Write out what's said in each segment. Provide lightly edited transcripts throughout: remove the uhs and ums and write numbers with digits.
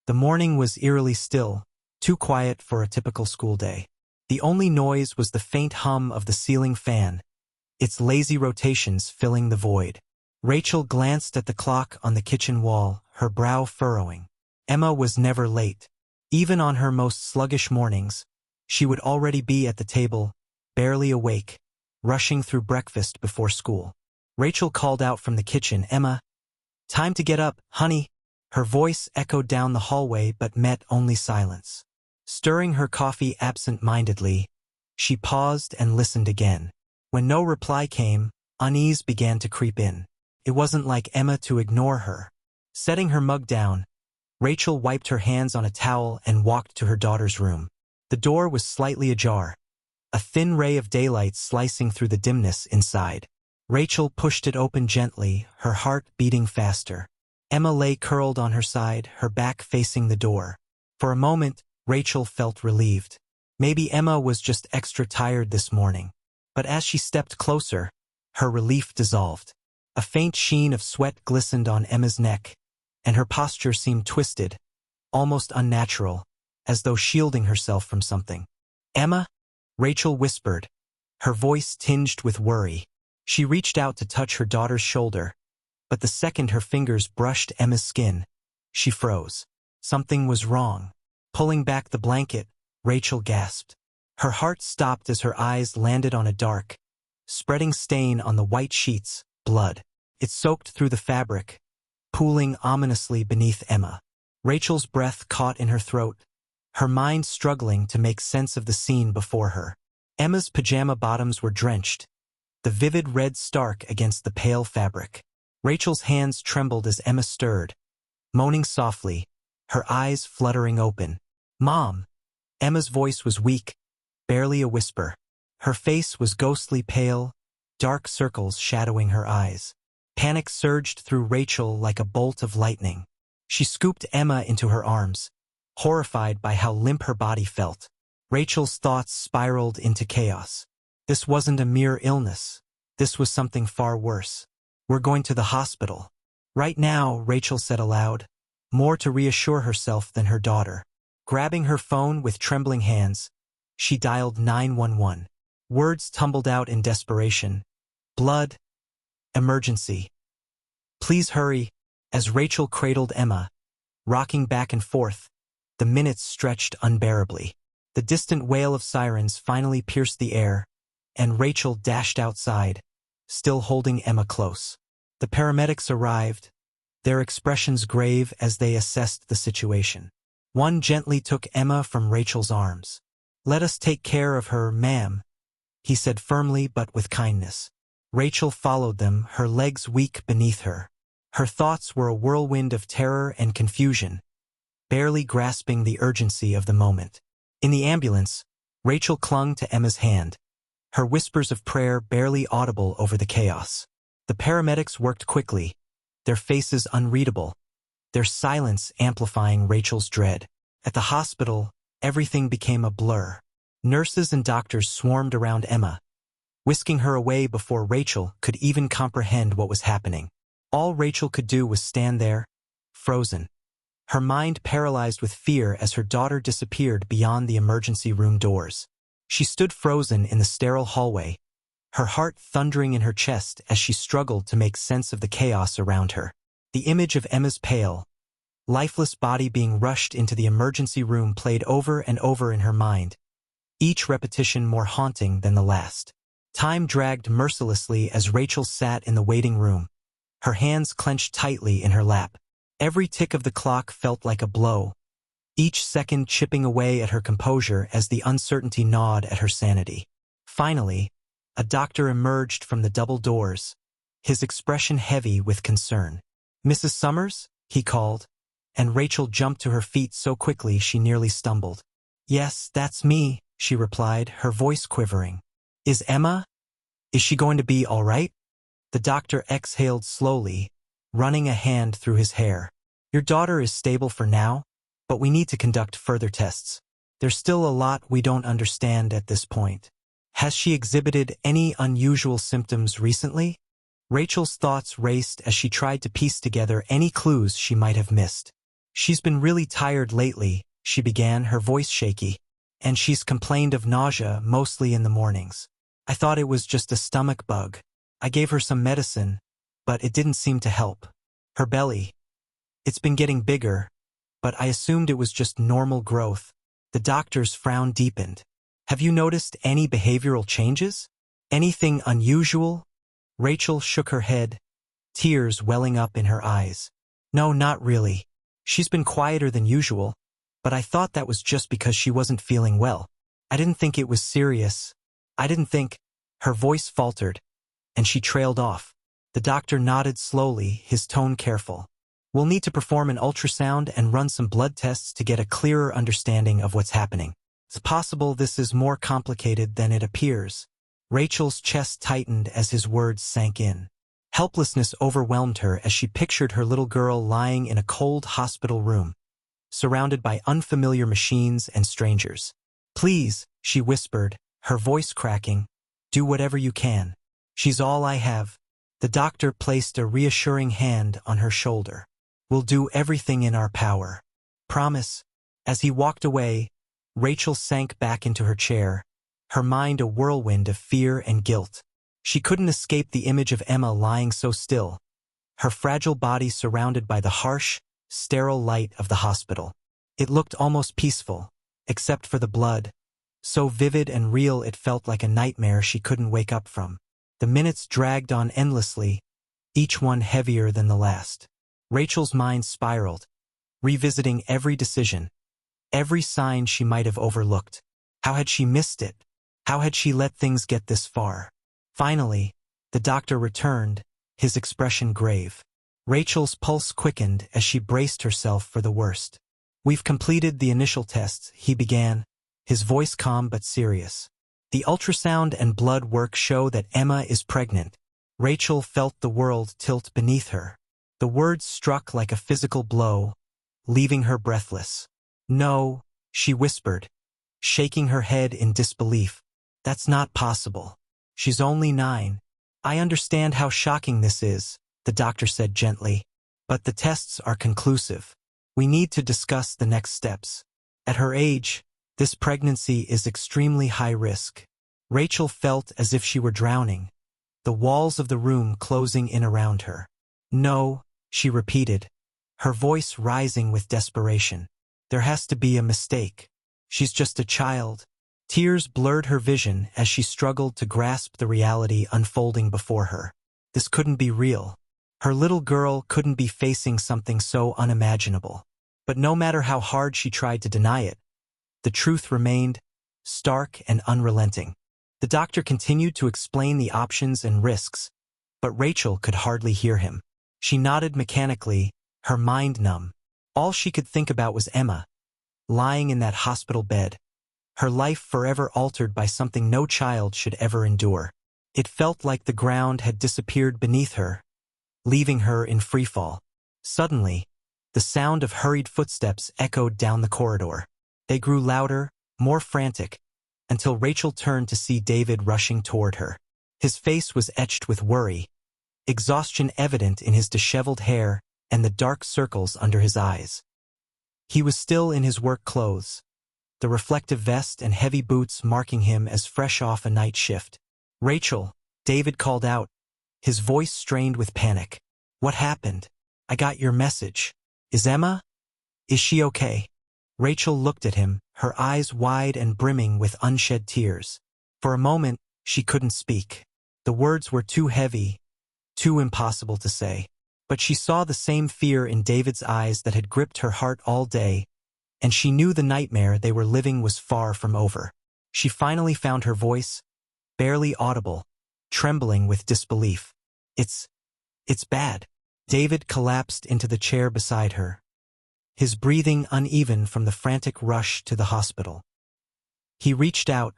The morning was eerily still, too quiet for a typical school day. The only noise was the faint hum of the ceiling fan, its lazy rotations filling the void. Rachel glanced at the clock on the kitchen wall, her brow furrowing. Emma was never late. Even on her most sluggish mornings, she would already be at the table, barely awake, rushing through breakfast before school. Rachel called out from the kitchen, "Emma, time to get up, honey." Her voice echoed down the hallway but met only silence. Stirring her coffee absent-mindedly, she paused and listened again. When no reply came, unease began to creep in. It wasn't like Emma to ignore her. Setting her mug down, Rachel wiped her hands on a towel and walked to her daughter's room. The door was slightly ajar, a thin ray of daylight slicing through the dimness inside. Rachel pushed it open gently, her heart beating faster. Emma lay curled on her side, her back facing the door. For a moment, Rachel felt relieved. Maybe Emma was just extra tired this morning. But as she stepped closer, her relief dissolved. A faint sheen of sweat glistened on Emma's neck, and her posture seemed twisted, almost unnatural, as though shielding herself from something. "Emma?" Rachel whispered, her voice tinged with worry. She reached out to touch her daughter's shoulder, but the second her fingers brushed Emma's skin, she froze. Something was wrong. Pulling back the blanket, Rachel gasped. Her heart stopped as her eyes landed on a dark, spreading stain on the white sheets, blood. It soaked through the fabric, pooling ominously beneath Emma. Rachel's breath caught in her throat, her mind struggling to make sense of the scene before her. Emma's pajama bottoms were drenched, the vivid red stark against the pale fabric. Rachel's hands trembled as Emma stirred, moaning softly, her eyes fluttering open. "Mom!" Emma's voice was weak, barely a whisper. Her face was ghostly pale, dark circles shadowing her eyes. Panic surged through Rachel like a bolt of lightning. She scooped Emma into her arms, horrified by how limp her body felt. Rachel's thoughts spiraled into chaos. This wasn't a mere illness. This was something far worse. "We're going to the hospital." "Right now," Rachel said aloud, more to reassure herself than her daughter. Grabbing her phone with trembling hands, she dialed 911. Words tumbled out in desperation. "Blood. Emergency. Please hurry." As Rachel cradled Emma, rocking back and forth, the minutes stretched unbearably. The distant wail of sirens finally pierced the air, and Rachel dashed outside, still holding Emma close. The paramedics arrived, their expressions grave as they assessed the situation. One gently took Emma from Rachel's arms. "Let us take care of her, ma'am," he said firmly but with kindness. Rachel followed them, her legs weak beneath her. Her thoughts were a whirlwind of terror and confusion, barely grasping the urgency of the moment. In the ambulance, Rachel clung to Emma's hand, her whispers of prayer barely audible over the chaos. The paramedics worked quickly, their faces unreadable, their silence amplifying Rachel's dread. At the hospital, everything became a blur. Nurses and doctors swarmed around Emma, whisking her away before Rachel could even comprehend what was happening. All Rachel could do was stand there, frozen, her mind paralyzed with fear as her daughter disappeared beyond the emergency room doors. She stood frozen in the sterile hallway, her heart thundering in her chest as she struggled to make sense of the chaos around her. The image of Emma's pale, lifeless body being rushed into the emergency room played over and over in her mind, each repetition more haunting than the last. Time dragged mercilessly as Rachel sat in the waiting room, her hands clenched tightly in her lap. Every tick of the clock felt like a blow, each second chipping away at her composure as the uncertainty gnawed at her sanity. Finally, a doctor emerged from the double doors, his expression heavy with concern. "Mrs. Summers?" he called, and Rachel jumped to her feet so quickly she nearly stumbled. "Yes, that's me," she replied, her voice quivering. "Is she going to be all right?" The doctor exhaled slowly, running a hand through his hair. "Your daughter is stable for now, but we need to conduct further tests. There's still a lot we don't understand at this point. Has she exhibited any unusual symptoms recently?" Rachel's thoughts raced as she tried to piece together any clues she might have missed. She's been really tired lately, she began, her voice shaky. And she's complained of nausea, mostly in the mornings. I thought it was just a stomach bug. I gave her some medicine, but it didn't seem to help. Her belly. It's been getting bigger, but I assumed it was just normal growth. The doctor's frown deepened. Have you noticed any behavioral changes? Anything unusual? Rachel shook her head, tears welling up in her eyes. No, not really. She's been quieter than usual, but I thought that was just because she wasn't feeling well. I didn't think it was serious. I didn't think. Her voice faltered, and she trailed off. The doctor nodded slowly, his tone careful. We'll need to perform an ultrasound and run some blood tests to get a clearer understanding of what's happening. It's possible this is more complicated than it appears. Rachel's chest tightened as his words sank in. Helplessness overwhelmed her as she pictured her little girl lying in a cold hospital room, surrounded by unfamiliar machines and strangers. Please, she whispered, her voice cracking, do whatever you can. She's all I have. The doctor placed a reassuring hand on her shoulder. We'll do everything in our power. Promise. As he walked away, Rachel sank back into her chair, her mind a whirlwind of fear and guilt. She couldn't escape the image of Emma lying so still, her fragile body surrounded by the harsh, sterile light of the hospital. It looked almost peaceful, except for the blood, so vivid and real it felt like a nightmare she couldn't wake up from. The minutes dragged on endlessly, each one heavier than the last. Rachel's mind spiraled, revisiting every decision, every sign she might have overlooked. How had she missed it? How had she let things get this far? Finally, the doctor returned, his expression grave. Rachel's pulse quickened as she braced herself for the worst. We've completed the initial tests, he began, his voice calm but serious. The ultrasound and blood work show that Emma is pregnant. Rachel felt the world tilt beneath her. The words struck like a physical blow, leaving her breathless. No, she whispered, shaking her head in disbelief. That's not possible. She's only 9. I understand how shocking this is, the doctor said gently, but the tests are conclusive. We need to discuss the next steps. At her age, this pregnancy is extremely high risk. Rachel felt as if she were drowning, the walls of the room closing in around her. No, she repeated, her voice rising with desperation. There has to be a mistake. She's just a child. Tears blurred her vision as she struggled to grasp the reality unfolding before her. This couldn't be real. Her little girl couldn't be facing something so unimaginable. But no matter how hard she tried to deny it, the truth remained, stark and unrelenting. The doctor continued to explain the options and risks, but Rachel could hardly hear him. She nodded mechanically, her mind numb. All she could think about was Emma, lying in that hospital bed, her life forever altered by something no child should ever endure. It felt like the ground had disappeared beneath her, leaving her in freefall. Suddenly, the sound of hurried footsteps echoed down the corridor. They grew louder, more frantic, until Rachel turned to see David rushing toward her. His face was etched with worry, exhaustion evident in his disheveled hair and the dark circles under his eyes. He was still in his work clothes, the reflective vest and heavy boots marking him as fresh off a night shift. Rachel, David called out, his voice strained with panic. What happened? I got your message. Is Emma? Is she okay? Rachel looked at him, her eyes wide and brimming with unshed tears. For a moment, she couldn't speak. The words were too heavy, too impossible to say. But she saw the same fear in David's eyes that had gripped her heart all day, and she knew the nightmare they were living was far from over. She finally found her voice, barely audible, trembling with disbelief. It's bad. David collapsed into the chair beside her, his breathing uneven from the frantic rush to the hospital. He reached out,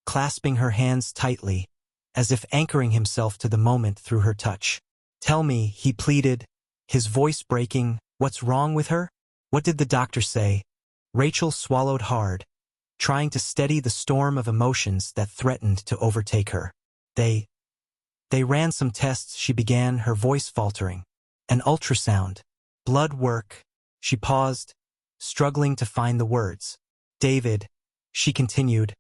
clasping her hands tightly, as if anchoring himself to the moment through her touch. Tell me, he pleaded, his voice breaking, what's wrong with her? What did the doctor say? Rachel swallowed hard, trying to steady the storm of emotions that threatened to overtake her. They ran some tests, she began, her voice faltering. An ultrasound, blood work. She paused, struggling to find the words. David, she continued,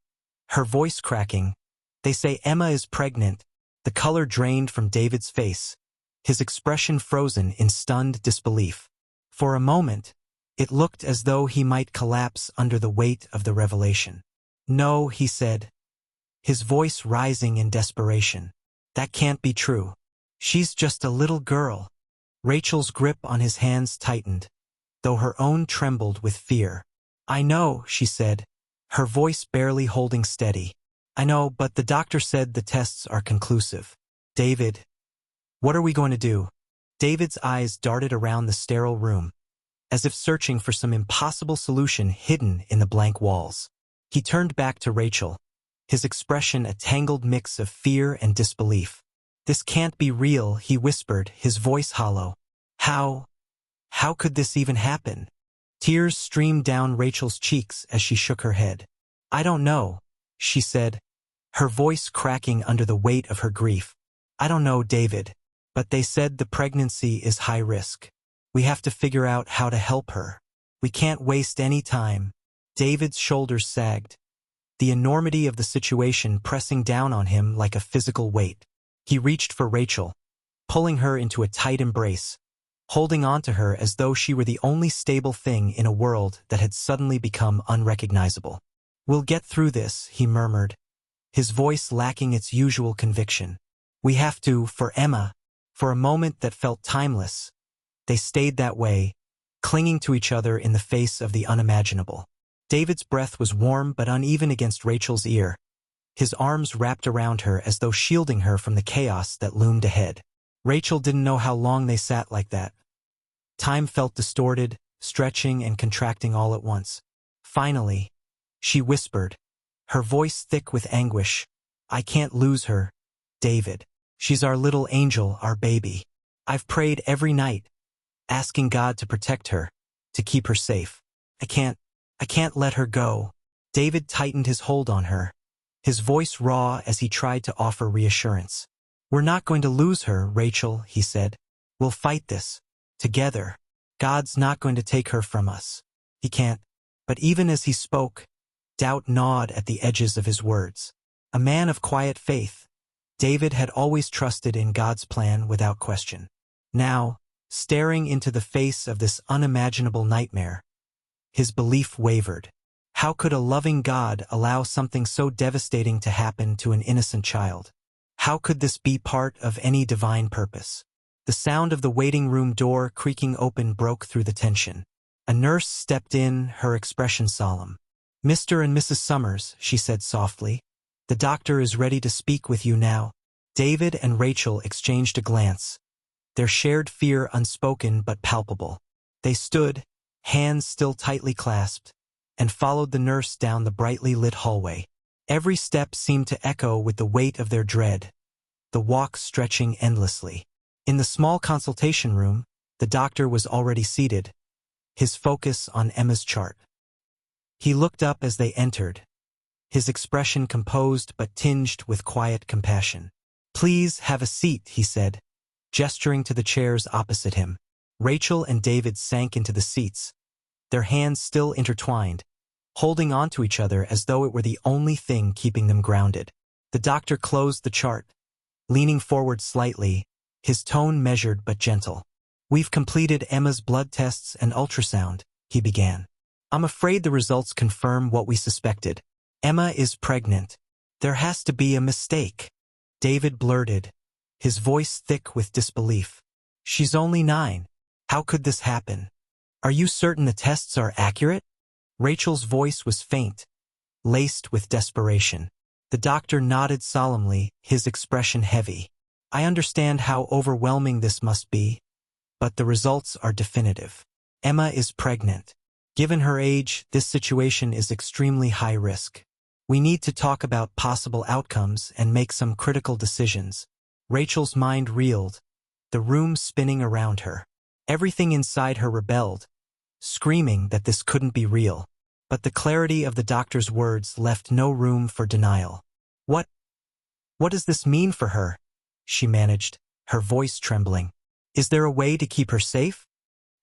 her voice cracking. They say Emma is pregnant. The color drained from David's face, his expression frozen in stunned disbelief. For a moment, it looked as though he might collapse under the weight of the revelation. No, he said, his voice rising in desperation. That can't be true. She's just a little girl. Rachel's grip on his hands tightened, though her own trembled with fear. I know, she said, her voice barely holding steady. I know, but the doctor said the tests are conclusive. David, what are we going to do? David's eyes darted around the sterile room, as if searching for some impossible solution hidden in the blank walls. He turned back to Rachel, his expression a tangled mix of fear and disbelief. This can't be real, he whispered, his voice hollow. How could this even happen? Tears streamed down Rachel's cheeks as she shook her head. I don't know, she said, her voice cracking under the weight of her grief. I don't know, David, but they said the pregnancy is high risk. We have to figure out how to help her. We can't waste any time. David's shoulders sagged, the enormity of the situation pressing down on him like a physical weight. He reached for Rachel, pulling her into a tight embrace, holding on to her as though she were the only stable thing in a world that had suddenly become unrecognizable. We'll get through this, he murmured, his voice lacking its usual conviction. We have to, for Emma. For a moment that felt timeless, they stayed that way, clinging to each other in the face of the unimaginable. David's breath was warm but uneven against Rachel's ear, his arms wrapped around her as though shielding her from the chaos that loomed ahead. Rachel didn't know how long they sat like that. Time felt distorted, stretching and contracting all at once. Finally, she whispered, her voice thick with anguish, I can't lose her, David. She's our little angel, our baby. I've prayed every night, asking God to protect her, to keep her safe. I can't let her go. David tightened his hold on her, his voice raw as he tried to offer reassurance. We're not going to lose her, Rachel, he said. We'll fight this, together. God's not going to take her from us. He can't. But even as he spoke, doubt gnawed at the edges of his words. A man of quiet faith, David had always trusted in God's plan without question. Now, staring into the face of this unimaginable nightmare, his belief wavered. How could a loving God allow something so devastating to happen to an innocent child? How could this be part of any divine purpose? The sound of the waiting room door creaking open broke through the tension. A nurse stepped in, her expression solemn. Mr. and Mrs. Summers, she said softly. The doctor is ready to speak with you now. David and Rachel exchanged a glance, their shared fear unspoken but palpable. They stood, hands still tightly clasped, and followed the nurse down the brightly lit hallway. Every step seemed to echo with the weight of their dread, the walk stretching endlessly. In the small consultation room, the doctor was already seated, his focus on Emma's chart. He looked up as they entered, his expression composed but tinged with quiet compassion. Please have a seat, he said, gesturing to the chairs opposite him. Rachel and David sank into the seats, their hands still intertwined, holding on to each other as though it were the only thing keeping them grounded. The doctor closed the chart, leaning forward slightly, his tone measured but gentle. We've completed Emma's blood tests and ultrasound, he began. I'm afraid the results confirm what we suspected. Emma is pregnant. There has to be a mistake. David blurted, his voice thick with disbelief. She's only 9. How could this happen? Are you certain the tests are accurate? Rachel's voice was faint, laced with desperation. The doctor nodded solemnly, his expression heavy. I understand how overwhelming this must be, but the results are definitive. Emma is pregnant. Given her age, this situation is extremely high risk. We need to talk about possible outcomes and make some critical decisions. Rachel's mind reeled, the room spinning around her. Everything inside her rebelled, screaming that this couldn't be real. But the clarity of the doctor's words left no room for denial. What does this mean for her? She managed, her voice trembling. Is there a way to keep her safe?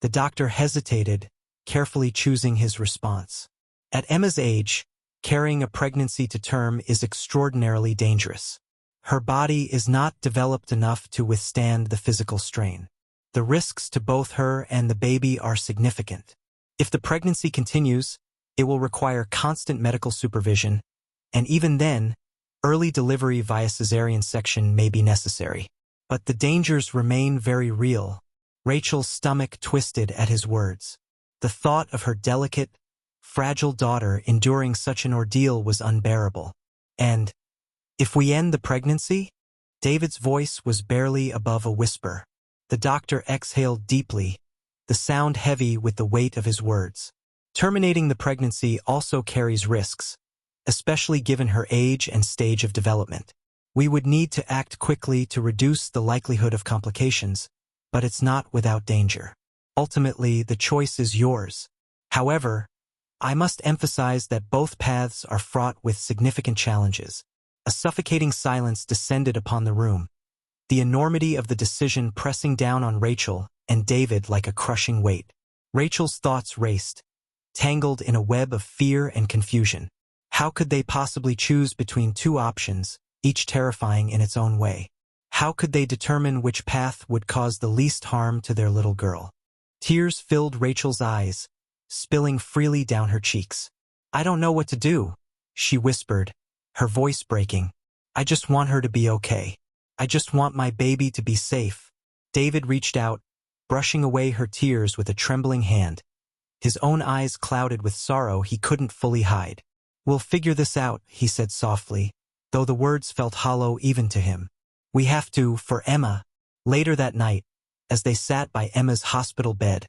The doctor hesitated, carefully choosing his response. At Emma's age, carrying a pregnancy to term is extraordinarily dangerous. Her body is not developed enough to withstand the physical strain. The risks to both her and the baby are significant. If the pregnancy continues, it will require constant medical supervision, and even then, early delivery via cesarean section may be necessary. But the dangers remain very real. Rachel's stomach twisted at his words. The thought of her delicate, fragile daughter enduring such an ordeal was unbearable. And, if we end the pregnancy? David's voice was barely above a whisper. The doctor exhaled deeply, the sound heavy with the weight of his words. Terminating the pregnancy also carries risks, especially given her age and stage of development. We would need to act quickly to reduce the likelihood of complications, but it's not without danger. Ultimately, the choice is yours. However, I must emphasize that both paths are fraught with significant challenges. A suffocating silence descended upon the room, the enormity of the decision pressing down on Rachel and David like a crushing weight. Rachel's thoughts raced, tangled in a web of fear and confusion. How could they possibly choose between two options, each terrifying in its own way? How could they determine which path would cause the least harm to their little girl? Tears filled Rachel's eyes, spilling freely down her cheeks. "I don't know what to do," she whispered, her voice breaking. "I just want her to be okay. I just want my baby to be safe." David reached out, brushing away her tears with a trembling hand, his own eyes clouded with sorrow he couldn't fully hide. "We'll figure this out," he said softly, though the words felt hollow even to him. "We have to, for Emma." Later that night, as they sat by Emma's hospital bed,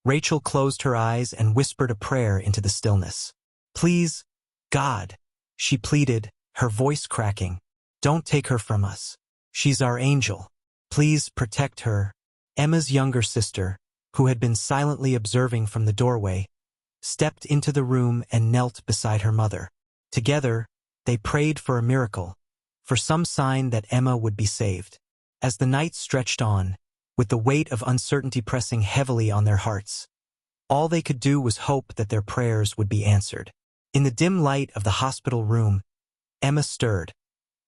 Rachel closed her eyes and whispered a prayer into the stillness. "Please, God," she pleaded, her voice cracking, "don't take her from us. She's our angel. Please protect her." Emma's younger sister, who had been silently observing from the doorway, stepped into the room and knelt beside her mother. Together, they prayed for a miracle, for some sign that Emma would be saved. As the night stretched on, with the weight of uncertainty pressing heavily on their hearts, all they could do was hope that their prayers would be answered. In the dim light of the hospital room, Emma stirred,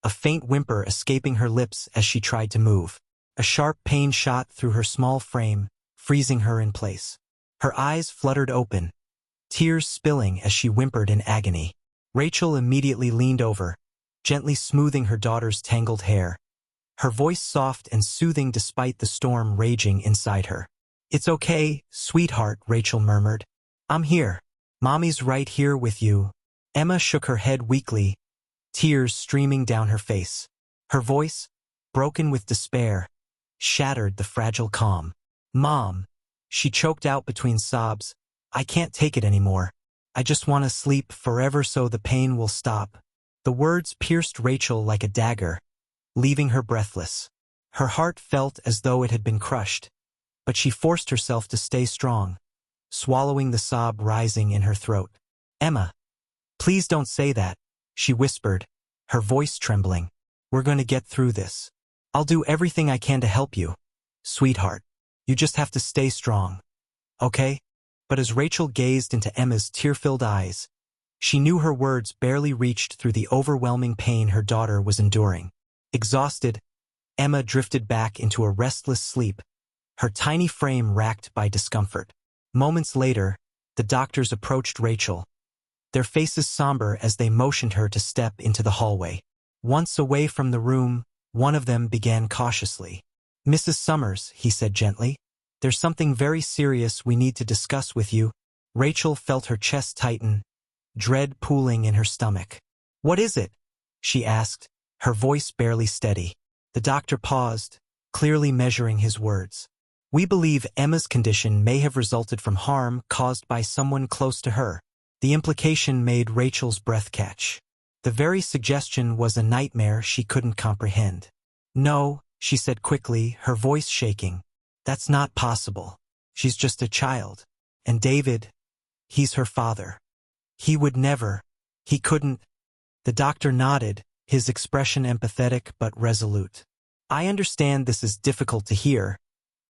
a faint whimper escaping her lips as she tried to move. A sharp pain shot through her small frame, freezing her in place. Her eyes fluttered open, tears spilling as she whimpered in agony. Rachel immediately leaned over, gently smoothing her daughter's tangled hair, her voice soft and soothing despite the storm raging inside her. "It's okay, sweetheart," Rachel murmured. "I'm here. Mommy's right here with you." Emma shook her head weakly, tears streaming down her face. Her voice, broken with despair, shattered the fragile calm. "Mom," she choked out between sobs, "I can't take it anymore. I just want to sleep forever so the pain will stop." The words pierced Rachel like a dagger, leaving her breathless. Her heart felt as though it had been crushed, but she forced herself to stay strong, swallowing the sob rising in her throat. "Emma, please don't say that," she whispered, her voice trembling. "We're going to get through this. I'll do everything I can to help you. Sweetheart, you just have to stay strong. Okay?" But as Rachel gazed into Emma's tear-filled eyes, she knew her words barely reached through the overwhelming pain her daughter was enduring. Exhausted, Emma drifted back into a restless sleep, her tiny frame racked by discomfort. Moments later, the doctors approached Rachel, their faces somber as they motioned her to step into the hallway. Once away from the room, one of them began cautiously. "Mrs. Summers," he said gently, "there's something very serious we need to discuss with you." Rachel felt her chest tighten, dread pooling in her stomach. "What is it?" she asked, her voice barely steady. The doctor paused, clearly measuring his words. "We believe Emma's condition may have resulted from harm caused by someone close to her." The implication made Rachel's breath catch. The very suggestion was a nightmare she couldn't comprehend. "No," she said quickly, her voice shaking. "That's not possible. She's just a child. And David, he's her father. He would never, he couldn't." The doctor nodded, his expression empathetic but resolute. "I understand this is difficult to hear,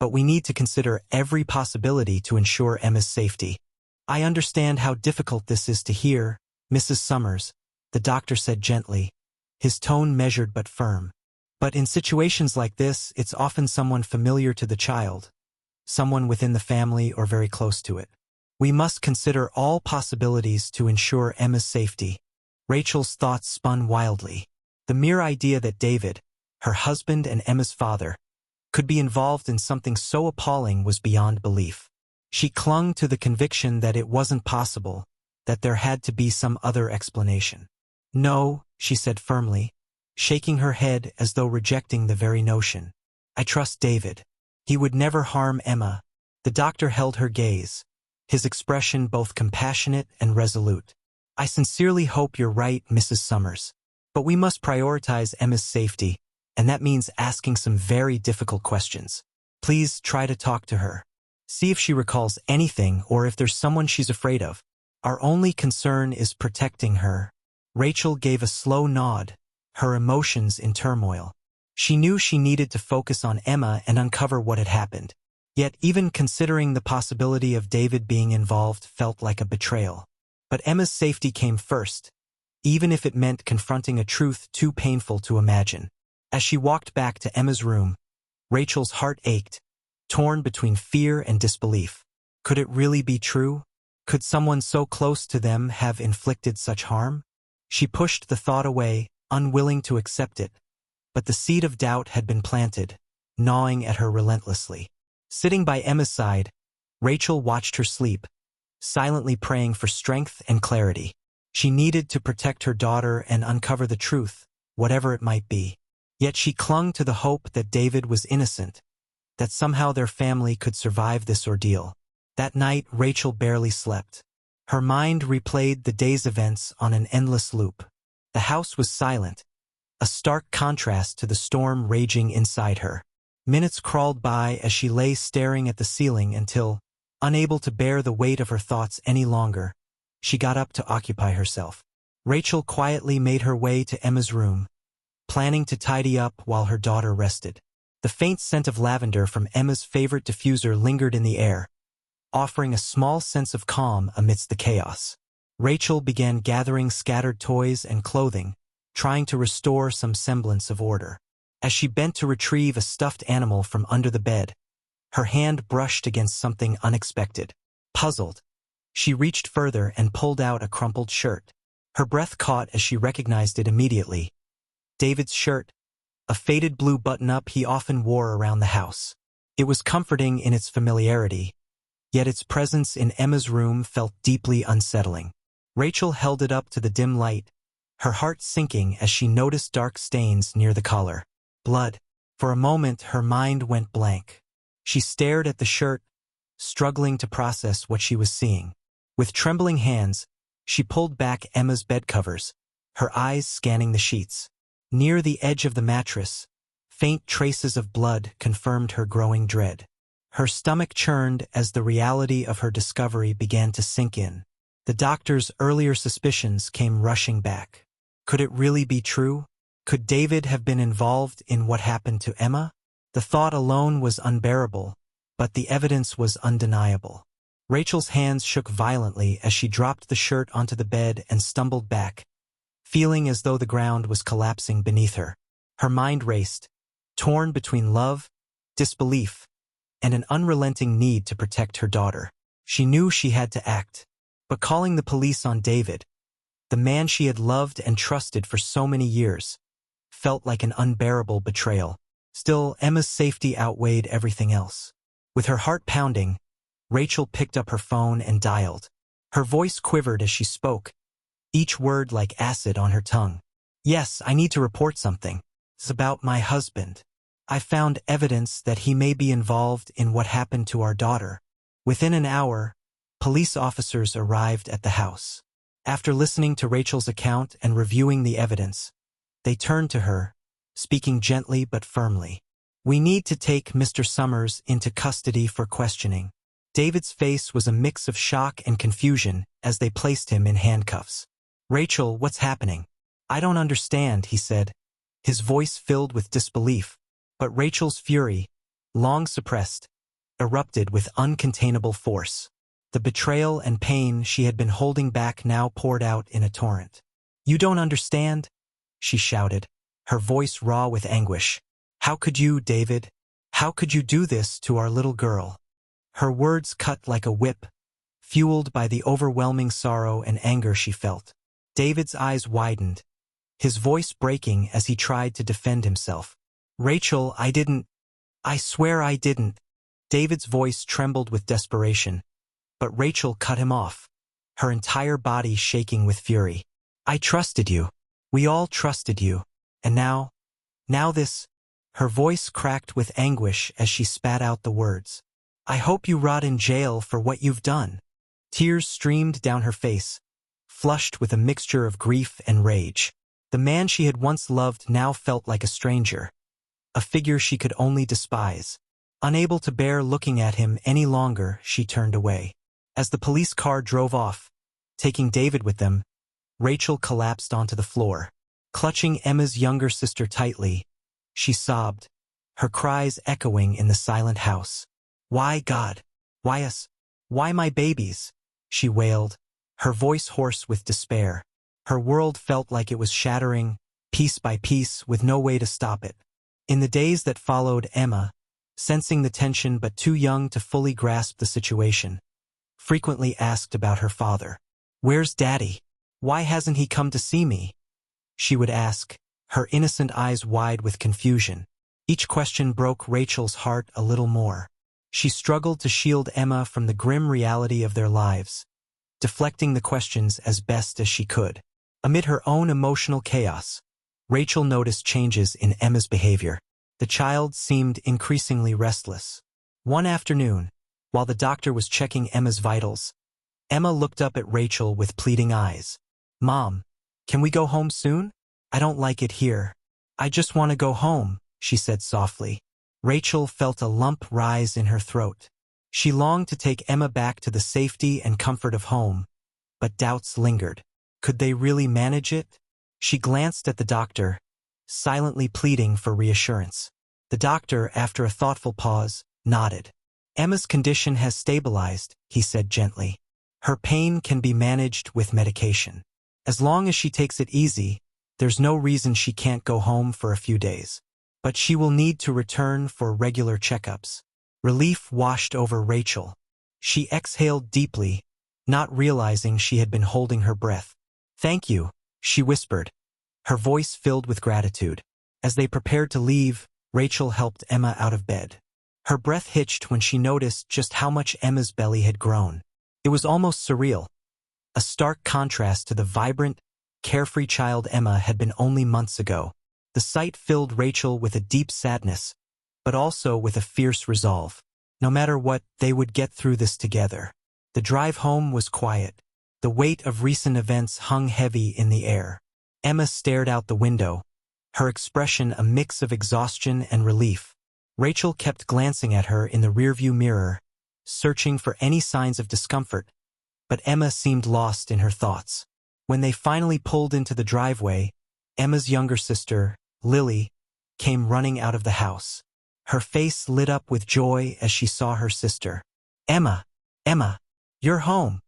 but we need to consider every possibility to ensure Emma's safety. I understand how difficult this is to hear, Mrs. Summers, the doctor said gently, his tone measured but firm. But in situations like this, it's often someone familiar to the child, someone within the family or very close to it. We must consider all possibilities to ensure Emma's safety. Rachel's thoughts spun wildly. The mere idea that David, her husband and Emma's father, could be involved in something so appalling was beyond belief. She clung to the conviction that it wasn't possible, that there had to be some other explanation. No, she said firmly, shaking her head as though rejecting the very notion. I trust David. He would never harm Emma. The doctor held her gaze, his expression both compassionate and resolute. I sincerely hope you're right, Mrs. Summers. But we must prioritize Emma's safety, and that means asking some very difficult questions. Please try to talk to her. See if she recalls anything or if there's someone she's afraid of. Our only concern is protecting her. Rachel gave a slow nod, her emotions in turmoil. She knew she needed to focus on Emma and uncover what had happened. Yet even considering the possibility of David being involved felt like a betrayal. But Emma's safety came first, even if it meant confronting a truth too painful to imagine. As she walked back to Emma's room, Rachel's heart ached, torn between fear and disbelief. Could it really be true? Could someone so close to them have inflicted such harm? She pushed the thought away, unwilling to accept it, but the seed of doubt had been planted, gnawing at her relentlessly. Sitting by Emma's side, Rachel watched her sleep, silently praying for strength and clarity. She needed to protect her daughter and uncover the truth, whatever it might be. Yet she clung to the hope that David was innocent, that somehow their family could survive this ordeal. That night, Rachel barely slept. Her mind replayed the day's events on an endless loop. The house was silent, a stark contrast to the storm raging inside her. Minutes crawled by as she lay staring at the ceiling until, unable to bear the weight of her thoughts any longer, she got up to occupy herself. Rachel quietly made her way to Emma's room, planning to tidy up while her daughter rested. The faint scent of lavender from Emma's favorite diffuser lingered in the air, offering a small sense of calm amidst the chaos. Rachel began gathering scattered toys and clothing, trying to restore some semblance of order. As she bent to retrieve a stuffed animal from under the bed, her hand brushed against something unexpected. Puzzled, she reached further and pulled out a crumpled shirt. Her breath caught as she recognized it immediately. David's shirt, a faded blue button-up he often wore around the house. It was comforting in its familiarity, yet its presence in Emma's room felt deeply unsettling. Rachel held it up to the dim light, her heart sinking as she noticed dark stains near the collar. Blood. For a moment, her mind went blank. She stared at the shirt, struggling to process what she was seeing. With trembling hands, she pulled back Emma's bed covers, her eyes scanning the sheets. Near the edge of the mattress, faint traces of blood confirmed her growing dread. Her stomach churned as the reality of her discovery began to sink in. The doctor's earlier suspicions came rushing back. Could it really be true? Could David have been involved in what happened to Emma? The thought alone was unbearable, but the evidence was undeniable. Rachel's hands shook violently as she dropped the shirt onto the bed and stumbled back, feeling as though the ground was collapsing beneath her. Her mind raced, torn between love, disbelief, and an unrelenting need to protect her daughter. She knew she had to act, but calling the police on David, the man she had loved and trusted for so many years, felt like an unbearable betrayal. Still, Emma's safety outweighed everything else. With her heart pounding, Rachel picked up her phone and dialed. Her voice quivered as she spoke, each word like acid on her tongue. Yes, I need to report something. It's about my husband. I found evidence that he may be involved in what happened to our daughter. Within an hour, police officers arrived at the house. After listening to Rachel's account and reviewing the evidence, they turned to her, speaking gently but firmly. We need to take Mr. Summers into custody for questioning. David's face was a mix of shock and confusion as they placed him in handcuffs. Rachel, what's happening? I don't understand, he said, his voice filled with disbelief. But Rachel's fury, long suppressed, erupted with uncontainable force. The betrayal and pain she had been holding back now poured out in a torrent. "You don't understand," she shouted, her voice raw with anguish. "How could you, David? How could you do this to our little girl?" Her words cut like a whip, fueled by the overwhelming sorrow and anger she felt. David's eyes widened, his voice breaking as he tried to defend himself. "Rachel, I swear I didn't." David's voice trembled with desperation, but Rachel cut him off, her entire body shaking with fury. "I trusted you. We all trusted you. And now this." Her voice cracked with anguish as she spat out the words. "I hope you rot in jail for what you've done." Tears streamed down her face, flushed with a mixture of grief and rage. The man she had once loved now felt like a stranger, a figure she could only despise. Unable to bear looking at him any longer, she turned away. As the police car drove off, taking David with them, Rachel collapsed onto the floor. Clutching Emma's younger sister tightly, she sobbed, her cries echoing in the silent house. "Why, God? Why us? Why my babies?" she wailed, her voice hoarse with despair. Her world felt like it was shattering, piece by piece, with no way to stop it. In the days that followed, Emma, sensing the tension but too young to fully grasp the situation, frequently asked about her father. "Where's Daddy? Why hasn't he come to see me?" she would ask, her innocent eyes wide with confusion. Each question broke Rachel's heart a little more. She struggled to shield Emma from the grim reality of their lives, deflecting the questions as best as she could. Amid her own emotional chaos, Rachel noticed changes in Emma's behavior. The child seemed increasingly restless. One afternoon, while the doctor was checking Emma's vitals, Emma looked up at Rachel with pleading eyes. "Mom, can we go home soon? I don't like it here. I just want to go home," she said softly. Rachel felt a lump rise in her throat. She longed to take Emma back to the safety and comfort of home, but doubts lingered. Could they really manage it? She glanced at the doctor, silently pleading for reassurance. The doctor, after a thoughtful pause, nodded. "Emma's condition has stabilized," he said gently. "Her pain can be managed with medication. As long as she takes it easy, there's no reason she can't go home for a few days. But she will need to return for regular checkups." Relief washed over Rachel. She exhaled deeply, not realizing she had been holding her breath. "Thank you," she whispered, her voice filled with gratitude. As they prepared to leave, Rachel helped Emma out of bed. Her breath hitched when she noticed just how much Emma's belly had grown. It was almost surreal, a stark contrast to the vibrant, carefree child Emma had been only months ago. The sight filled Rachel with a deep sadness, but also with a fierce resolve. No matter what, they would get through this together. The drive home was quiet. The weight of recent events hung heavy in the air. Emma stared out the window, her expression a mix of exhaustion and relief. Rachel kept glancing at her in the rearview mirror, searching for any signs of discomfort, but Emma seemed lost in her thoughts. When they finally pulled into the driveway, Emma's younger sister, Lily, came running out of the house. Her face lit up with joy as she saw her sister. "Emma! Emma! You're home!"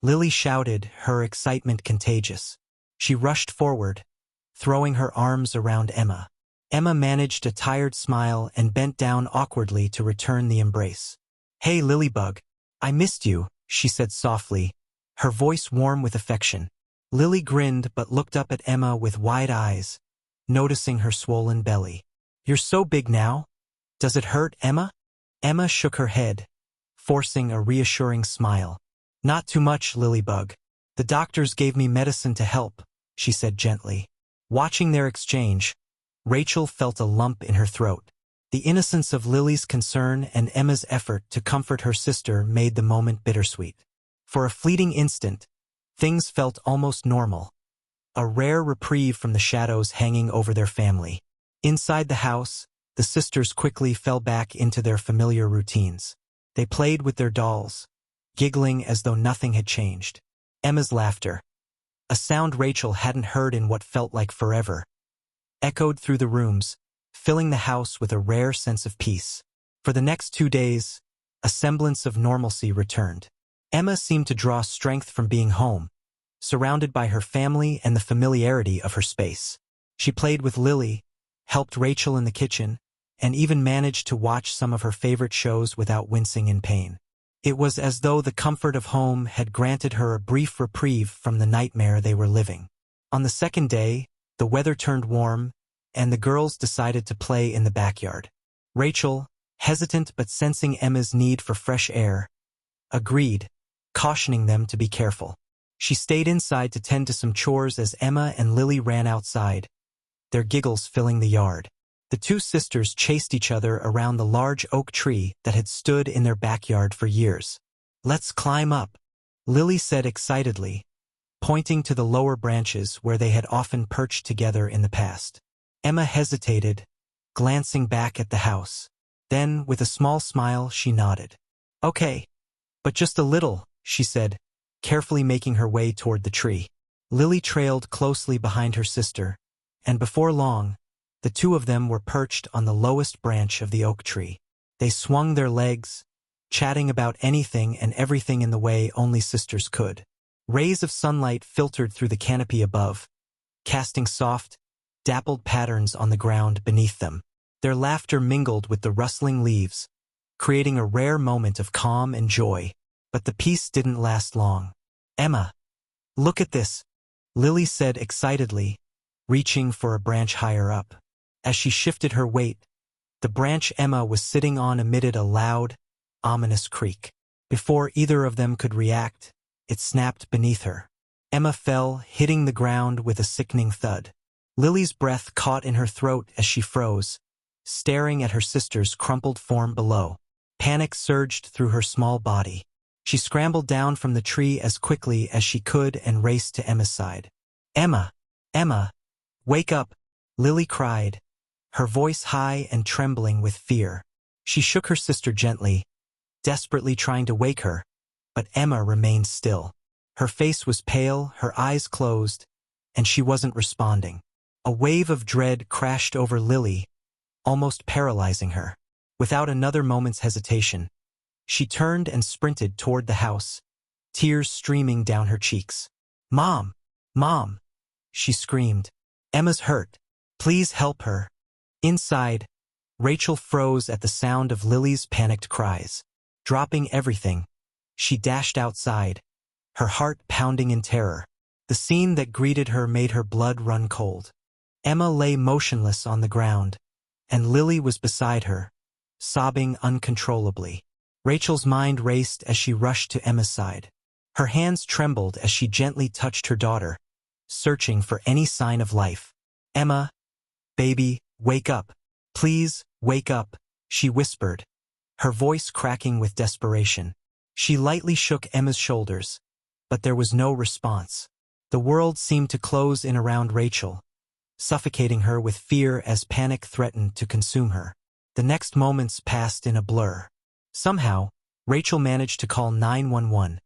Lily shouted, her excitement contagious. She rushed forward, throwing her arms around Emma. Emma managed a tired smile and bent down awkwardly to return the embrace. "Hey, Lilybug, I missed you," she said softly, her voice warm with affection. Lily grinned but looked up at Emma with wide eyes, noticing her swollen belly. "You're so big now. Does it hurt, Emma?" Emma shook her head, forcing a reassuring smile. "Not too much, Lilybug. The doctors gave me medicine to help," she said gently. Watching their exchange, Rachel felt a lump in her throat. The innocence of Lily's concern and Emma's effort to comfort her sister made the moment bittersweet. For a fleeting instant, things felt almost normal, a rare reprieve from the shadows hanging over their family. Inside the house, the sisters quickly fell back into their familiar routines. They played with their dolls, giggling as though nothing had changed. Emma's laughter, a sound Rachel hadn't heard in what felt like forever, echoed through the rooms, filling the house with a rare sense of peace. For the next 2 days, a semblance of normalcy returned. Emma seemed to draw strength from being home, surrounded by her family and the familiarity of her space. She played with Lily, helped Rachel in the kitchen, and even managed to watch some of her favorite shows without wincing in pain. It was as though the comfort of home had granted her a brief reprieve from the nightmare they were living. On the second day, the weather turned warm, and the girls decided to play in the backyard. Rachel, hesitant but sensing Emma's need for fresh air, agreed, cautioning them to be careful. She stayed inside to tend to some chores as Emma and Lily ran outside, their giggles filling the yard. The two sisters chased each other around the large oak tree that had stood in their backyard for years. "Let's climb up," Lily said excitedly, pointing to the lower branches where they had often perched together in the past. Emma hesitated, glancing back at the house. Then, with a small smile, she nodded. "Okay, but just a little," she said, carefully making her way toward the tree. Lily trailed closely behind her sister, and before long, the two of them were perched on the lowest branch of the oak tree. They swung their legs, chatting about anything and everything in the way only sisters could. Rays of sunlight filtered through the canopy above, casting soft, dappled patterns on the ground beneath them. Their laughter mingled with the rustling leaves, creating a rare moment of calm and joy. But the peace didn't last long. "Emma, look at this," Lily said excitedly, reaching for a branch higher up. As she shifted her weight, the branch Emma was sitting on emitted a loud, ominous creak. Before either of them could react, it snapped beneath her. Emma fell, hitting the ground with a sickening thud. Lily's breath caught in her throat as she froze, staring at her sister's crumpled form below. Panic surged through her small body. She scrambled down from the tree as quickly as she could and raced to Emma's side. "Emma! Emma! Wake up!" Lily cried, her voice high and trembling with fear. She shook her sister gently, desperately trying to wake her, but Emma remained still. Her face was pale, her eyes closed, and she wasn't responding. A wave of dread crashed over Lily, almost paralyzing her. Without another moment's hesitation, she turned and sprinted toward the house, tears streaming down her cheeks. "Mom! Mom!" she screamed. "Emma's hurt. Please help her." Inside, Rachel froze at the sound of Lily's panicked cries. Dropping everything, she dashed outside, her heart pounding in terror. The scene that greeted her made her blood run cold. Emma lay motionless on the ground, and Lily was beside her, sobbing uncontrollably. Rachel's mind raced as she rushed to Emma's side. Her hands trembled as she gently touched her daughter, searching for any sign of life. "Emma, baby, wake up. Please, wake up," she whispered, her voice cracking with desperation. She lightly shook Emma's shoulders, but there was no response. The world seemed to close in around Rachel, suffocating her with fear as panic threatened to consume her. The next moments passed in a blur. Somehow, Rachel managed to call 911.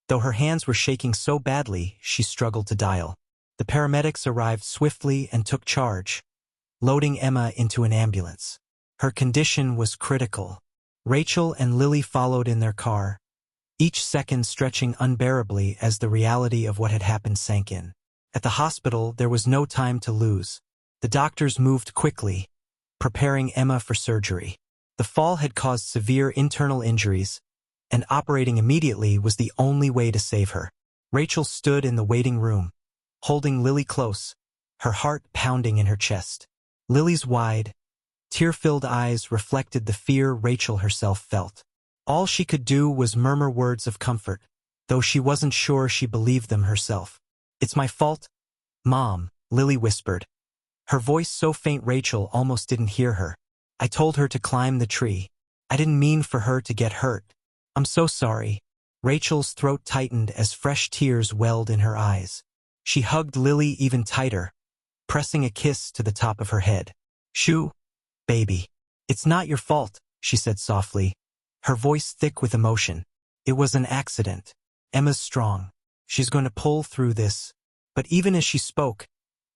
Though her hands were shaking so badly, she struggled to dial. The paramedics arrived swiftly and took charge, loading Emma into an ambulance. Her condition was critical. Rachel and Lily followed in their car, each second stretching unbearably as the reality of what had happened sank in. At the hospital, there was no time to lose. The doctors moved quickly, preparing Emma for surgery. The fall had caused severe internal injuries, and operating immediately was the only way to save her. Rachel stood in the waiting room, holding Lily close, her heart pounding in her chest. Lily's wide, tear-filled eyes reflected the fear Rachel herself felt. All she could do was murmur words of comfort, though she wasn't sure she believed them herself. "It's my fault, Mom," Lily whispered, her voice so faint Rachel almost didn't hear her. "I told her to climb the tree. I didn't mean for her to get hurt. I'm so sorry." Rachel's throat tightened as fresh tears welled in her eyes. She hugged Lily even tighter, pressing a kiss to the top of her head. "Shoo, baby. It's not your fault," she said softly, her voice thick with emotion. "It was an accident. Emma's strong. She's going to pull through this." But even as she spoke,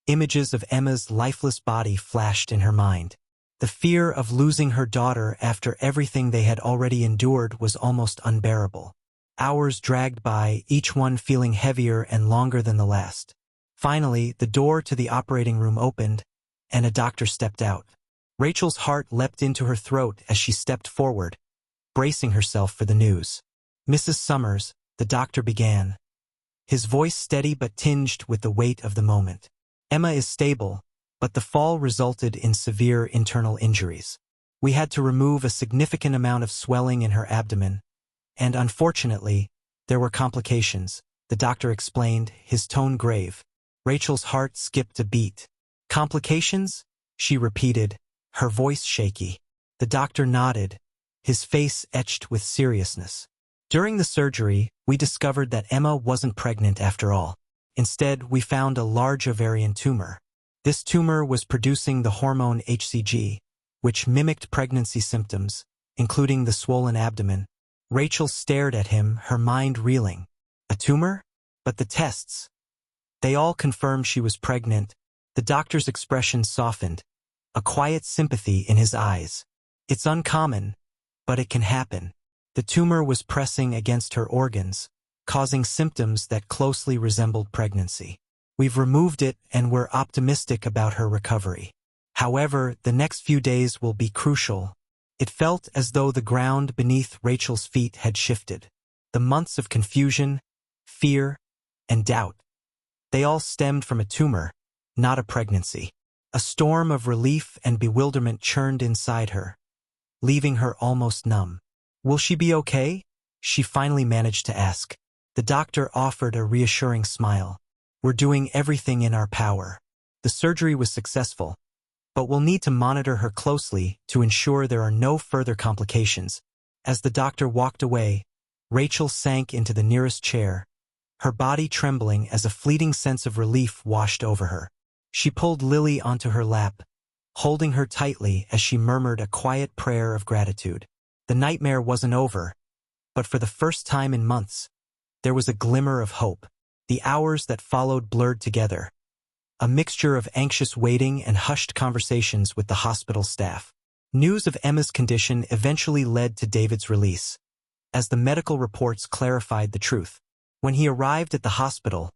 images of Emma's lifeless body flashed in her mind. The fear of losing her daughter after everything they had already endured was almost unbearable. Hours dragged by, each one feeling heavier and longer than the last. Finally, the door to the operating room opened, and a doctor stepped out. Rachel's heart leapt into her throat as she stepped forward, bracing herself for the news. "Mrs. Summers," the doctor began, his voice steady but tinged with the weight of the moment. "Emma is stable, but the fall resulted in severe internal injuries. We had to remove a significant amount of swelling in her abdomen, and unfortunately, there were complications," the doctor explained, his tone grave. Rachel's heart skipped a beat. "Complications?" she repeated, her voice shaky. The doctor nodded, his face etched with seriousness. "During the surgery, we discovered that Emma wasn't pregnant after all. Instead, we found a large ovarian tumor. This tumor was producing the hormone HCG, which mimicked pregnancy symptoms, including the swollen abdomen." Rachel stared at him, her mind reeling. A tumor? But the tests. They all confirmed she was pregnant. The doctor's expression softened, a quiet sympathy in his eyes. "It's uncommon, but it can happen." The tumor was pressing against her organs, causing symptoms that closely resembled pregnancy. "We've removed it and we're optimistic about her recovery. However, the next few days will be crucial." It felt as though the ground beneath Rachel's feet had shifted. The months of confusion, fear, and doubt. They all stemmed from a tumor, not a pregnancy. A storm of relief and bewilderment churned inside her, leaving her almost numb. "Will she be okay?" she finally managed to ask. The doctor offered a reassuring smile. "We're doing everything in our power." The surgery was successful, but we'll need to monitor her closely to ensure there are no further complications. As the doctor walked away, Rachel sank into the nearest chair, her body trembling as a fleeting sense of relief washed over her. She pulled Lily onto her lap, holding her tightly as she murmured a quiet prayer of gratitude. The nightmare wasn't over, but for the first time in months, there was a glimmer of hope. The hours that followed blurred together, a mixture of anxious waiting and hushed conversations with the hospital staff. News of Emma's condition eventually led to David's release, as the medical reports clarified the truth. When he arrived at the hospital,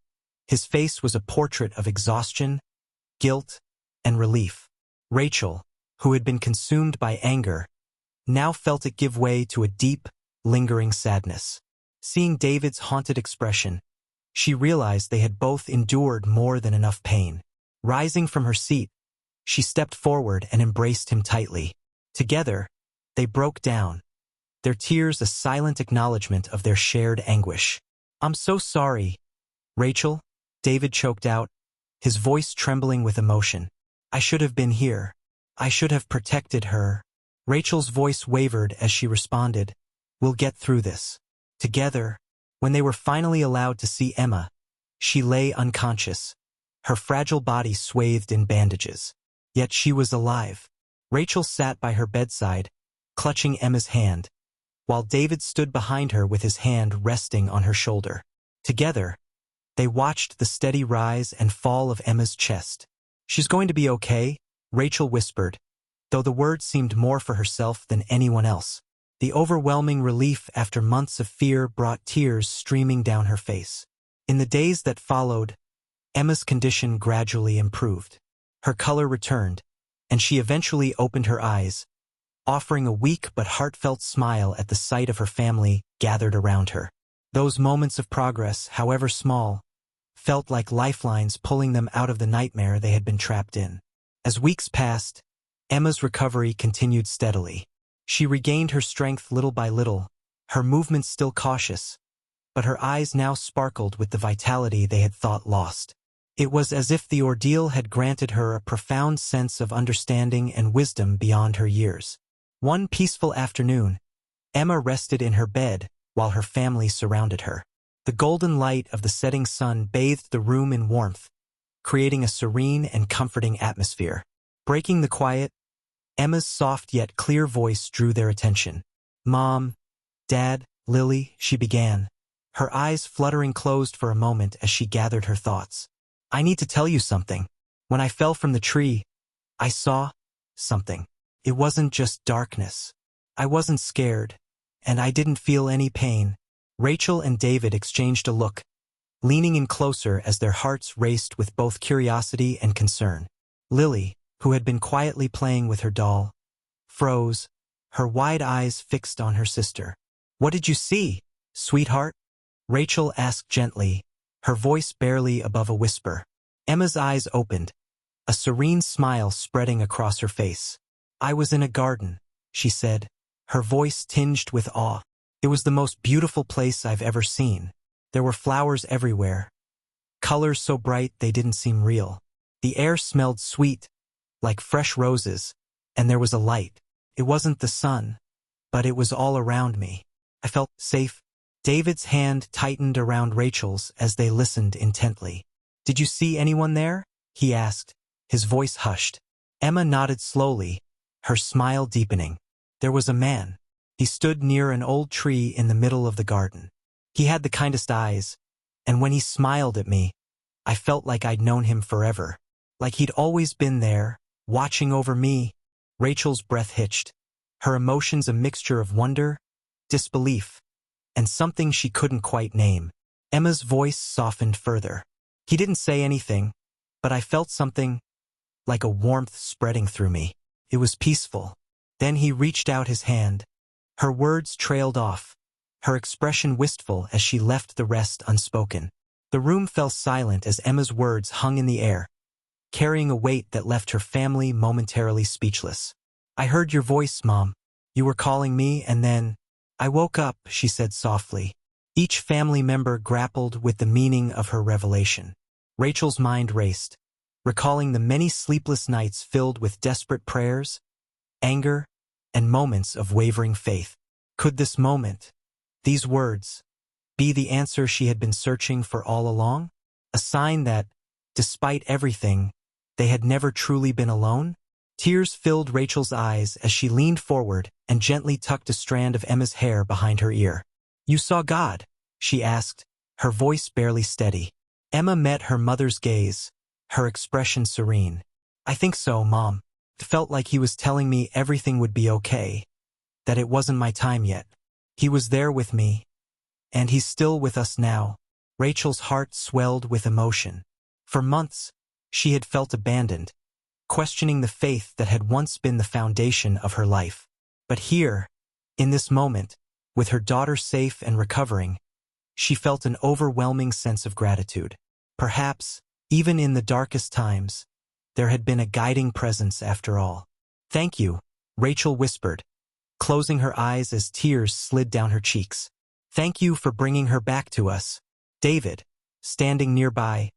his face was a portrait of exhaustion, guilt, and relief. Rachel, who had been consumed by anger, now felt it give way to a deep, lingering sadness. Seeing David's haunted expression, she realized they had both endured more than enough pain. Rising from her seat, she stepped forward and embraced him tightly. Together, they broke down, their tears a silent acknowledgement of their shared anguish. "I'm so sorry, Rachel," David choked out, his voice trembling with emotion. "I should have been here. I should have protected her." Rachel's voice wavered as she responded, "We'll get through this together." When they were finally allowed to see Emma, she lay unconscious, her fragile body swathed in bandages. Yet she was alive. Rachel sat by her bedside, clutching Emma's hand, while David stood behind her with his hand resting on her shoulder. Together, they watched the steady rise and fall of Emma's chest. "She's going to be okay," Rachel whispered, though the words seemed more for herself than anyone else. The overwhelming relief after months of fear brought tears streaming down her face. In the days that followed, Emma's condition gradually improved. Her color returned, and she eventually opened her eyes, offering a weak but heartfelt smile at the sight of her family gathered around her. Those moments of progress, however small, felt like lifelines pulling them out of the nightmare they had been trapped in. As weeks passed, Emma's recovery continued steadily. She regained her strength little by little, her movements still cautious, but her eyes now sparkled with the vitality they had thought lost. It was as if the ordeal had granted her a profound sense of understanding and wisdom beyond her years. One peaceful afternoon, Emma rested in her bed while her family surrounded her. The golden light of the setting sun bathed the room in warmth, creating a serene and comforting atmosphere. Breaking the quiet, Emma's soft yet clear voice drew their attention. "Mom, Dad, Lily," she began, her eyes fluttering closed for a moment as she gathered her thoughts. "I need to tell you something. When I fell from the tree, I saw something." It wasn't just darkness. I wasn't scared, and I didn't feel any pain. Rachel and David exchanged a look, leaning in closer as their hearts raced with both curiosity and concern. Lily, who had been quietly playing with her doll, froze, her wide eyes fixed on her sister. "What did you see, sweetheart?" Rachel asked gently, her voice barely above a whisper. Emma's eyes opened, a serene smile spreading across her face. "I was in a garden," she said, her voice tinged with awe. "It was the most beautiful place I've ever seen. There were flowers everywhere, colors so bright they didn't seem real. The air smelled sweet, like fresh roses, and there was a light. It wasn't the sun, but it was all around me. I felt safe." David's hand tightened around Rachel's as they listened intently. "Did you see anyone there?" he asked, his voice hushed. Emma nodded slowly, her smile deepening. "There was a man. He stood near an old tree in the middle of the garden. He had the kindest eyes, and when he smiled at me, I felt like I'd known him forever. Like he'd always been there, watching over me." Rachel's breath hitched, her emotions a mixture of wonder, disbelief, and something she couldn't quite name. Emma's voice softened further. "He didn't say anything, but I felt something, like a warmth spreading through me. It was peaceful." Then he reached out his hand. Her words trailed off, her expression wistful as she left the rest unspoken. The room fell silent as Emma's words hung in the air, carrying a weight that left her family momentarily speechless. "I heard your voice, Mom. You were calling me, and then I woke up," she said softly. Each family member grappled with the meaning of her revelation. Rachel's mind raced, recalling the many sleepless nights filled with desperate prayers, anger, and moments of wavering faith. Could this moment, these words, be the answer she had been searching for all along? A sign that, despite everything, they had never truly been alone? Tears filled Rachel's eyes as she leaned forward and gently tucked a strand of Emma's hair behind her ear. "You saw God?" she asked, her voice barely steady. Emma met her mother's gaze, her expression serene. "I think so, Mom. It felt like he was telling me everything would be okay, that it wasn't my time yet. He was there with me, and he's still with us now." Rachel's heart swelled with emotion. For months, she had felt abandoned, questioning the faith that had once been the foundation of her life. But here, in this moment, with her daughter safe and recovering, she felt an overwhelming sense of gratitude. Perhaps, even in the darkest times, there had been a guiding presence after all. "Thank you," Rachel whispered, closing her eyes as tears slid down her cheeks. "Thank you for bringing her back to us." David, standing nearby,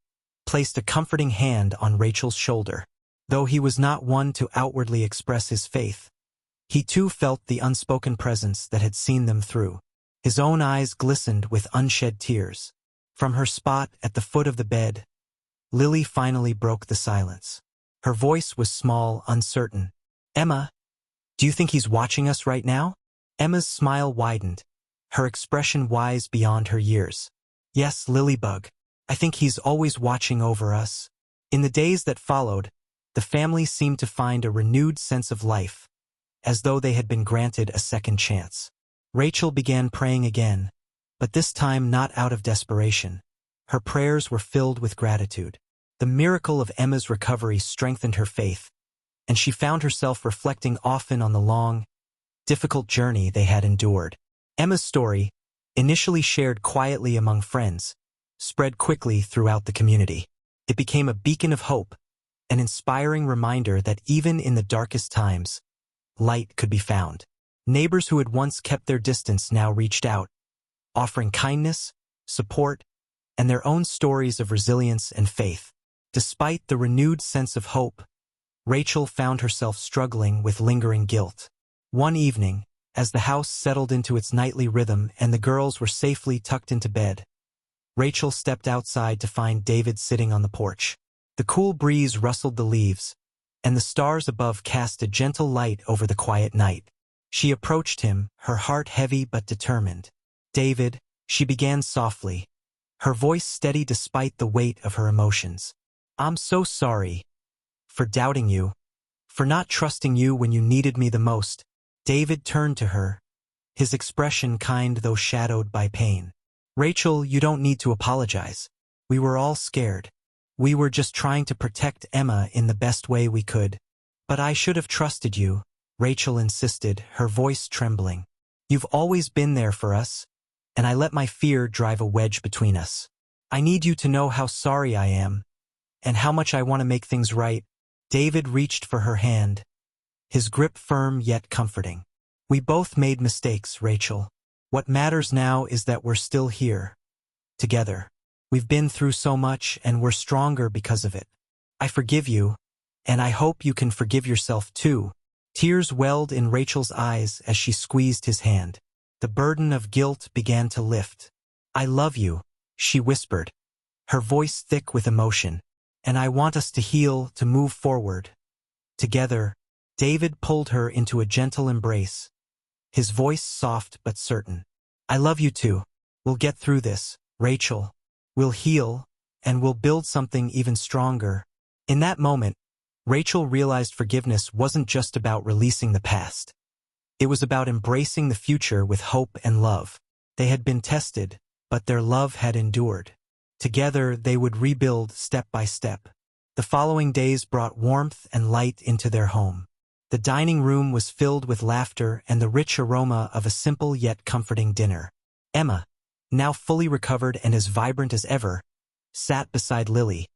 placed a comforting hand on Rachel's shoulder. Though he was not one to outwardly express his faith, he too felt the unspoken presence that had seen them through. His own eyes glistened with unshed tears. From her spot at the foot of the bed, Lily finally broke the silence. Her voice was small, uncertain. "Emma, do you think he's watching us right now?" Emma's smile widened, her expression wise beyond her years. "Yes, Lilybug. I think he's always watching over us." In the days that followed, the family seemed to find a renewed sense of life, as though they had been granted a second chance. Rachel began praying again, but this time not out of desperation. Her prayers were filled with gratitude. The miracle of Emma's recovery strengthened her faith, and she found herself reflecting often on the long, difficult journey they had endured. Emma's story, initially shared quietly among friends, spread quickly throughout the community. It became a beacon of hope, an inspiring reminder that even in the darkest times, light could be found. Neighbors who had once kept their distance now reached out, offering kindness, support, and their own stories of resilience and faith. Despite the renewed sense of hope, Rachel found herself struggling with lingering guilt. One evening, as the house settled into its nightly rhythm and the girls were safely tucked into bed, Rachel stepped outside to find David sitting on the porch. The cool breeze rustled the leaves, and the stars above cast a gentle light over the quiet night. She approached him, her heart heavy but determined. "David," she began softly, her voice steady despite the weight of her emotions. "I'm so sorry for doubting you, for not trusting you when you needed me the most." David turned to her, his expression kind though shadowed by pain. "Rachel, you don't need to apologize. We were all scared. We were just trying to protect Emma in the best way we could." "But I should have trusted you," Rachel insisted, her voice trembling. "You've always been there for us, and I let my fear drive a wedge between us. I need you to know how sorry I am, and how much I want to make things right." David reached for her hand, his grip firm yet comforting. "We both made mistakes, Rachel. What matters now is that we're still here, together. We've been through so much, and we're stronger because of it. I forgive you, and I hope you can forgive yourself too." Tears welled in Rachel's eyes as she squeezed his hand. The burden of guilt began to lift. "I love you," she whispered, her voice thick with emotion. "And I want us to heal, to move forward. Together." David pulled her into a gentle embrace, his voice soft but certain. "I love you too. We'll get through this, Rachel. We'll heal, and we'll build something even stronger." In that moment, Rachel realized forgiveness wasn't just about releasing the past. It was about embracing the future with hope and love. They had been tested, but their love had endured. Together, they would rebuild step by step. The following days brought warmth and light into their home. The dining room was filled with laughter and the rich aroma of a simple yet comforting dinner. Emma, now fully recovered and as vibrant as ever, sat beside Lily,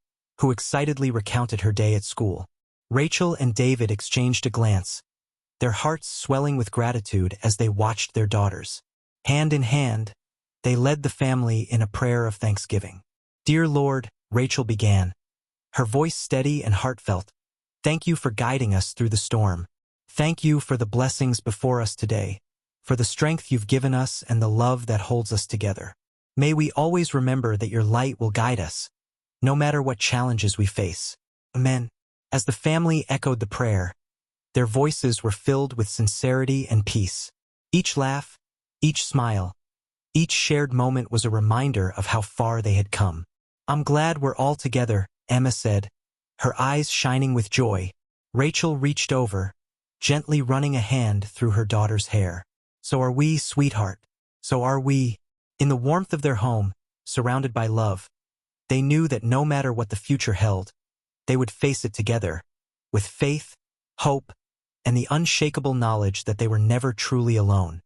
who excitedly recounted her day at school. Rachel and David exchanged a glance, their hearts swelling with gratitude as they watched their daughters. Hand in hand, they led the family in a prayer of thanksgiving. "Dear Lord," Rachel began, her voice steady and heartfelt, "thank you for guiding us through the storm. Thank you for the blessings before us today, for the strength you've given us and the love that holds us together. May we always remember that your light will guide us, no matter what challenges we face. Amen." As the family echoed the prayer, their voices were filled with sincerity and peace. Each laugh, each smile, each shared moment was a reminder of how far they had come. "I'm glad we're all together," Emma said, her eyes shining with joy. Rachel reached over, gently running a hand through her daughter's hair. "So are we, sweetheart. So are we." In the warmth of their home, surrounded by love, they knew that no matter what the future held, they would face it together, with faith, hope, and the unshakable knowledge that they were never truly alone.